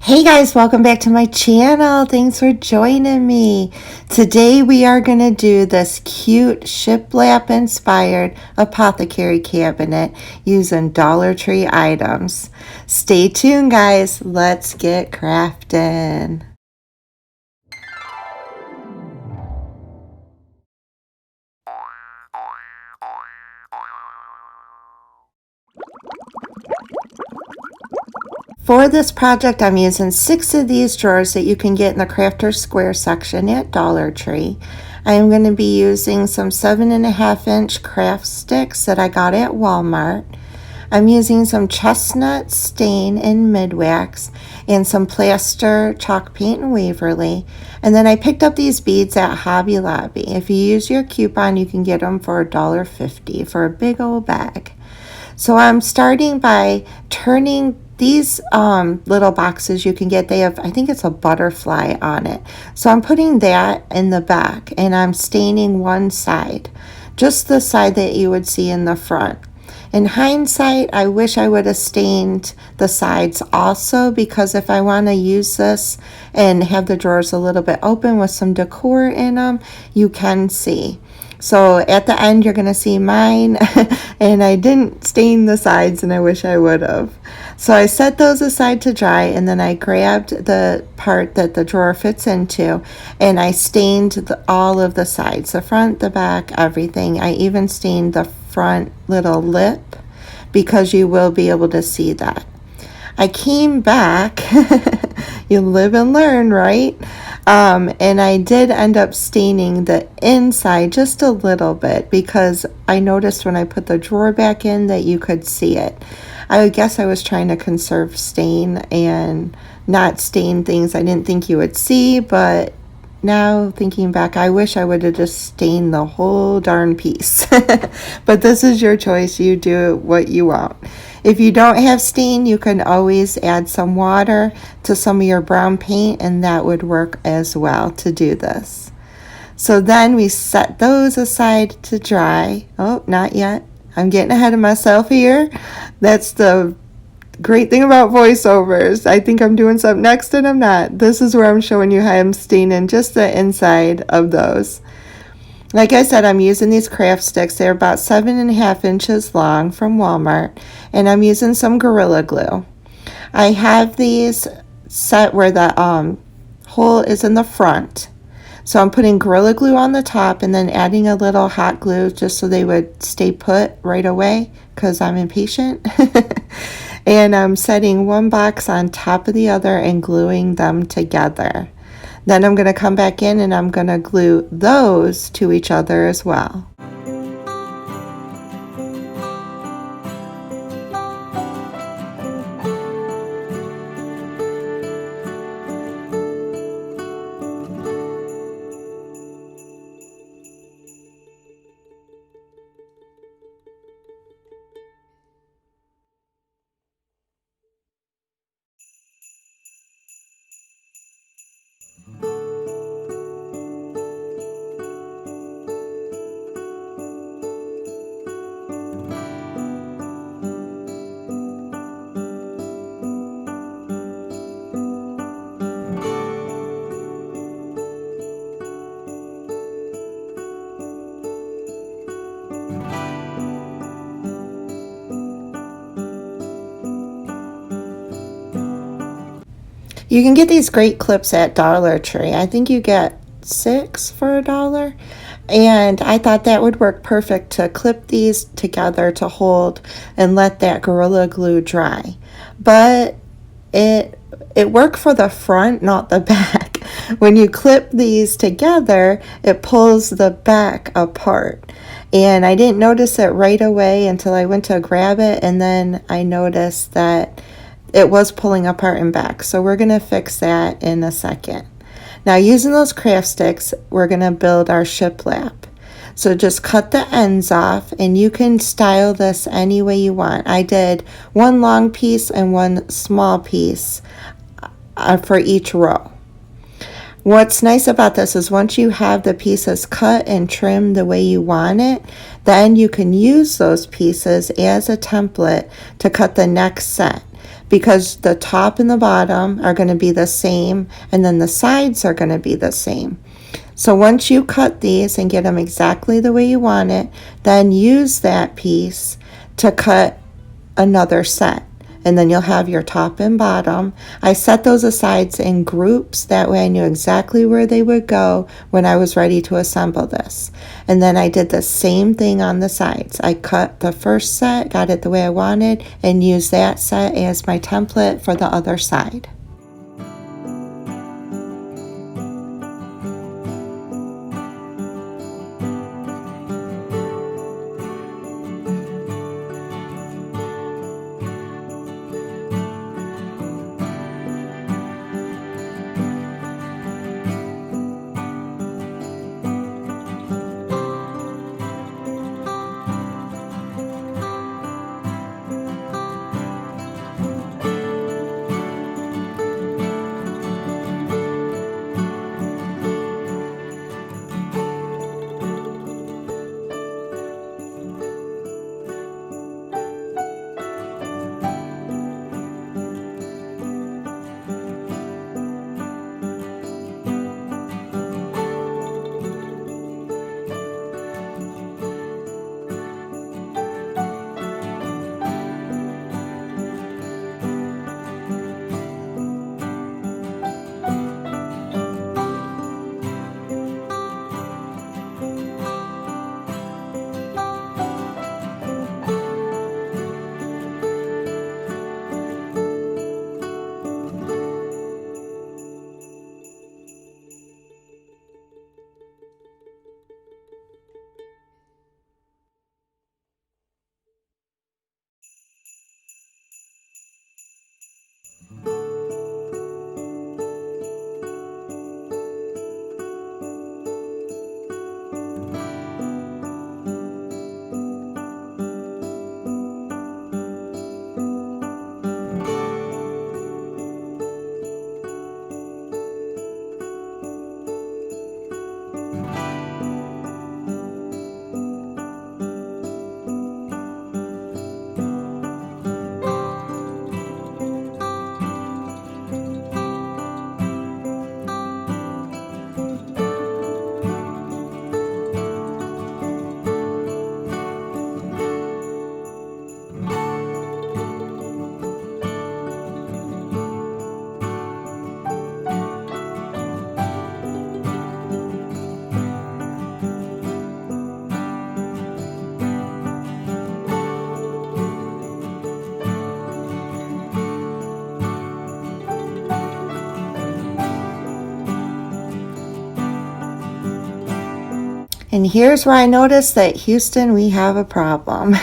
Hey guys, welcome back to my channel. Thanks for joining me. Today we are going to do this cute shiplap inspired apothecary cabinet using Dollar Tree items. Stay tuned guys, let's get crafting. For this project, I'm using 6 of these drawers that you can get in the Crafter Square section at Dollar Tree. I am going to be using some 7.5-inch craft sticks that I got at Walmart. I'm using some chestnut stain and mid-wax and some plaster chalk paint in Waverly. And then I picked up these beads at Hobby Lobby. If you use your coupon, you can get them for $1.50 for a big old bag. So I'm starting by turning these little boxes you can get. They have, I think it's a butterfly on it. So I'm putting that in the back and I'm staining one side, just the side that you would see in the front. In hindsight, I wish I would have stained the sides also, because if I want to use this and have the drawers a little bit open with some decor in them, you can see. So at the end, you're going to see mine, and I didn't stain the sides, and I wish I would have. So I set those aside to dry, and then I grabbed the part that the drawer fits into, and I stained all of the sides, the front, the back, everything. I even stained the front little lip, because you will be able to see that. I came back, you live and learn, right? And I did end up staining the inside just a little bit, because I noticed when I put the drawer back in that you could see it. I guess I was trying to conserve stain and not stain things I didn't think you would see, but now thinking back, I wish I would have just stained the whole darn piece. But this is your choice. You do what you want. If you don't have stain, you can always add some water to some of your brown paint, and that would work as well to do this. So then we set those aside to dry. Oh, not yet. I'm getting ahead of myself here. That's the great thing about voiceovers. I think I'm doing something next and I'm not. This is where I'm showing you how I'm staining just the inside of those. Like I said, I'm using these craft sticks. They're about 7.5 inches long from Walmart, and I'm using some Gorilla Glue. I have these set where the hole is in the front. So I'm putting Gorilla Glue on the top and then adding a little hot glue just so they would stay put right away, because I'm impatient. And I'm setting one box on top of the other and gluing them together. Then I'm going to come back in and I'm going to glue those to each other as well. You can get these great clips at Dollar Tree. I think you get 6 for $1. And I thought that would work perfect to clip these together to hold and let that Gorilla Glue dry. But it worked for the front, not the back. When you clip these together, it pulls the back apart. And I didn't notice it right away until I went to grab it, and then I noticed that it was pulling apart and back. So we're going to fix that in a second. Now, using those craft sticks, we're going to build our shiplap. So just cut the ends off, and you can style this any way you want. I did one long piece and one small piece for each row. What's nice about this is once you have the pieces cut and trimmed the way you want it, then you can use those pieces as a template to cut the next set. because the top and the bottom are going to be the same, and then the sides are going to be the same. So once you cut these and get them exactly the way you want it, then use that piece to cut another set. And then you'll have your top and bottom. I set those aside in groups, that way I knew exactly where they would go when I was ready to assemble this. And then I did the same thing on the sides. I cut the first set, got it the way I wanted, and used that set as my template for the other side. And here's where I noticed that Houston, we have a problem.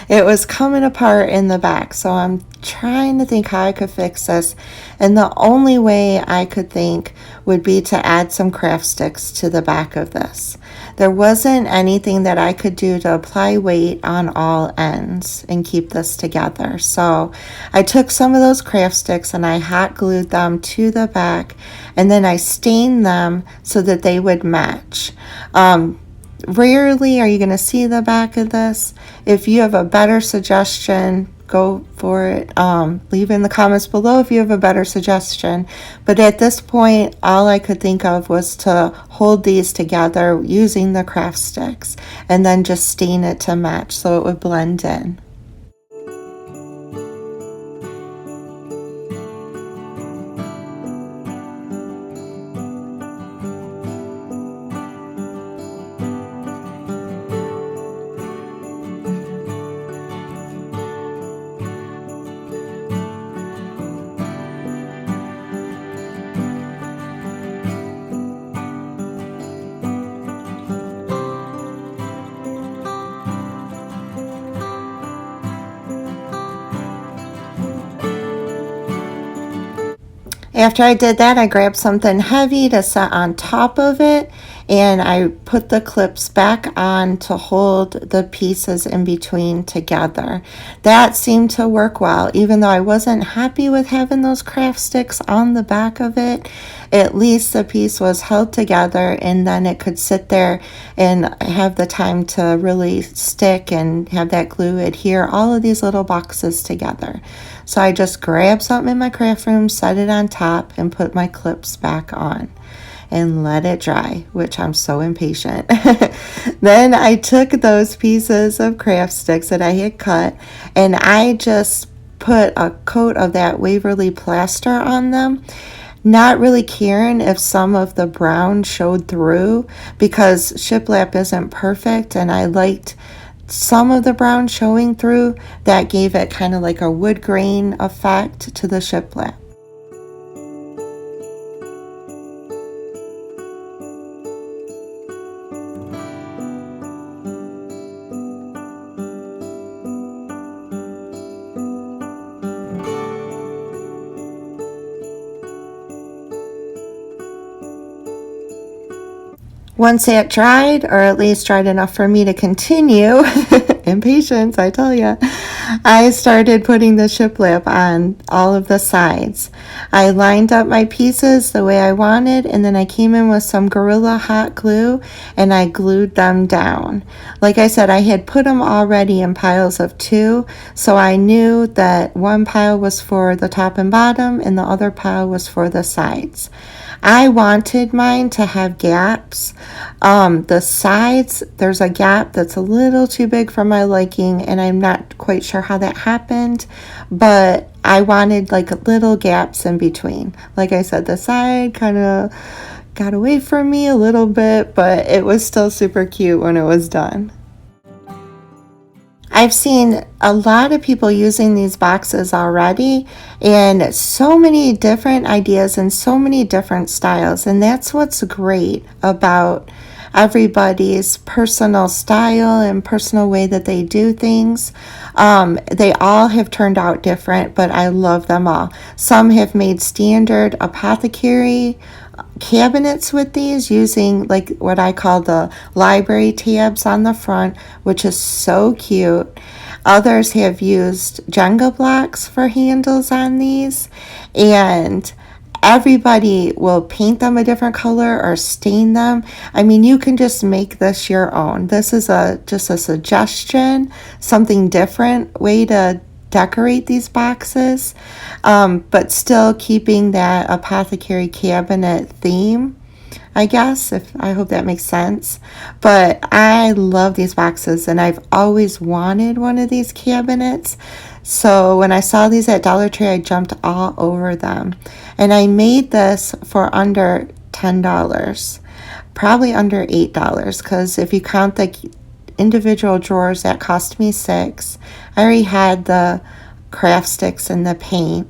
It was coming apart in the back, so I'm trying to think how I could fix this. And the only way I could think would be to add some craft sticks to the back of this. There wasn't anything that I could do to apply weight on all ends and keep this together. So I took some of those craft sticks and I hot glued them to the back, and then I stained them so that they would match. Rarely are you going to see the back of this. If you have a better suggestion, go for it. Leave in the comments below if you have a better suggestion. But at this point, all I could think of was to hold these together using the craft sticks and then just stain it to match so it would blend in. After I did that, I grabbed something heavy to set on top of it, and I put the clips back on to hold the pieces in between together. That seemed to work well, even though I wasn't happy with having those craft sticks on the back of it. At least the piece was held together, and then it could sit there and have the time to really stick and have that glue adhere all of these little boxes together. So I just grabbed something in my craft room, set it on top, and put my clips back on and let it dry, which I'm so impatient. Then I took those pieces of craft sticks that I had cut, and I just put a coat of that Waverly plaster on them, not really caring if some of the brown showed through, because shiplap isn't perfect, and I liked some of the brown showing through. That gave it kind of like a wood grain effect to the shiplap. Once it dried, or at least dried enough for me to continue, impatience, I tell ya, I started putting the shiplap on all of the sides. I lined up my pieces the way I wanted, and then I came in with some Gorilla hot glue and I glued them down. Like I said, I had put them already in piles of 2, so I knew that one pile was for the top and bottom and the other pile was for the sides. I wanted mine to have gaps. The sides, there's a gap that's a little too big for my liking, and I'm not quite sure how that happened, but I wanted like little gaps in between. Like I said, the side kind of got away from me a little bit, but it was still super cute when it was done. I've seen a lot of people using these boxes already, and so many different ideas and so many different styles, and that's what's great about everybody's personal style and personal way that they do things. They all have turned out different, but I love them all. Some have made standard apothecary cabinets with these, using like what I call the library tabs on the front, which is so cute. Others have used Jenga blocks for handles on these, and everybody will paint them a different color or stain them. I mean, you can just make this your own. This is just a suggestion, something different way to decorate these boxes, but still keeping that apothecary cabinet theme, I guess. I hope that makes sense. But I love these boxes, and I've always wanted one of these cabinets. So when I saw these at Dollar Tree, I jumped all over them. And I made this for under $10, probably under $8, because if you count the individual drawers, that cost me $6. I already had the craft sticks and the paint,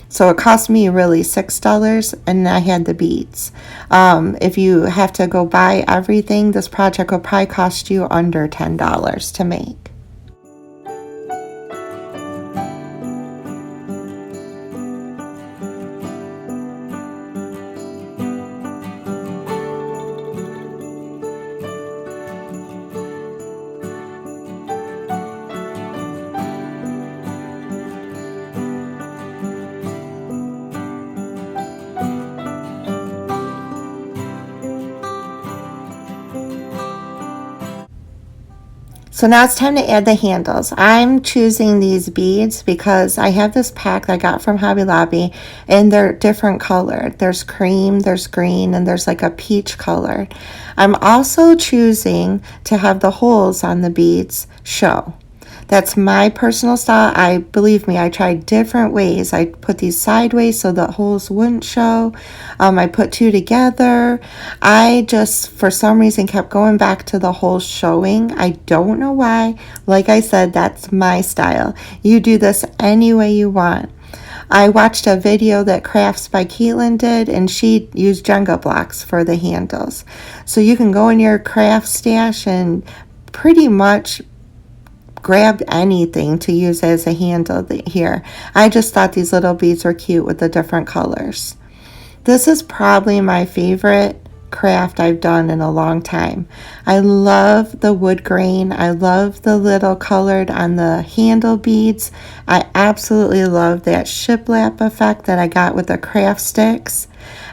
so it cost me really $6, and I had the beads. If you have to go buy everything, this project will probably cost you under $10 to make. So now it's time to add the handles. I'm choosing these beads because I have this pack that I got from Hobby Lobby, and they're different colored. There's cream, there's green, and there's like a peach color. I'm also choosing to have the holes on the beads show. That's my personal style. Believe me, I tried different ways. I put these sideways so the holes wouldn't show. I put 2 together. I just, for some reason, kept going back to the holes showing. I don't know why. Like I said, that's my style. You do this any way you want. I watched a video that Crafts by Caitlin did, and she used Jenga blocks for the handles. So you can go in your craft stash and pretty much grab anything to use as a handle here. I just thought these little beads were cute with the different colors. This is probably my favorite craft I've done in a long time. I love the wood grain. I love the little colored on the handle beads. I absolutely love that shiplap effect that I got with the craft sticks.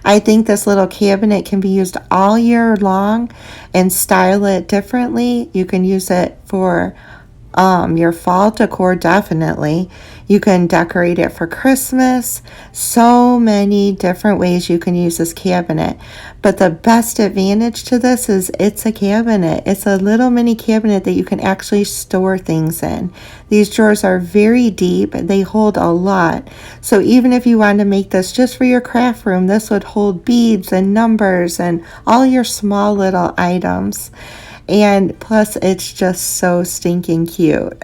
I think this little cabinet can be used all year long and style it differently. You can use it for your fall decor, definitely. You can decorate it for Christmas. So many different ways you can use this cabinet. But the best advantage to this is it's a cabinet. It's a little mini cabinet that you can actually store things in. These drawers are very deep. They hold a lot. So even if you want to make this just for your craft room, this would hold beads and numbers and all your small little items. And plus, it's just so stinking cute.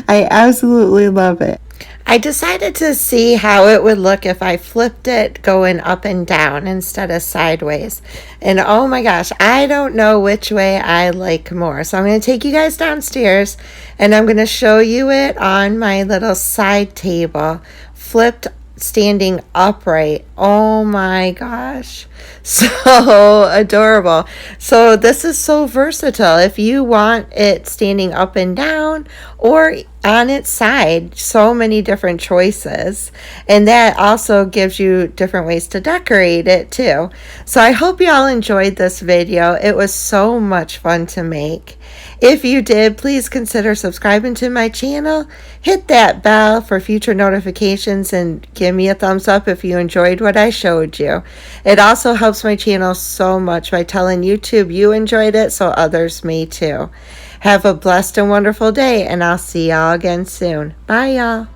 I absolutely love it. I decided to see how it would look if I flipped it going up and down instead of sideways. And oh my gosh, I don't know which way I like more. So I'm going to take you guys downstairs and I'm going to show you it on my little side table, flipped standing upright. Oh my gosh, so adorable. So this is so versatile. If you want it standing up and down or on its side, so many different choices, and that also gives you different ways to decorate it too. So I hope you all enjoyed this video. It was so much fun to make. If you did, please consider subscribing to my channel, hit that bell for future notifications, and give me a thumbs up if you enjoyed what I showed you. It also helps my channel so much by telling YouTube you enjoyed it so others may too. Have a blessed and wonderful day, and I'll see y'all again soon. Bye, y'all.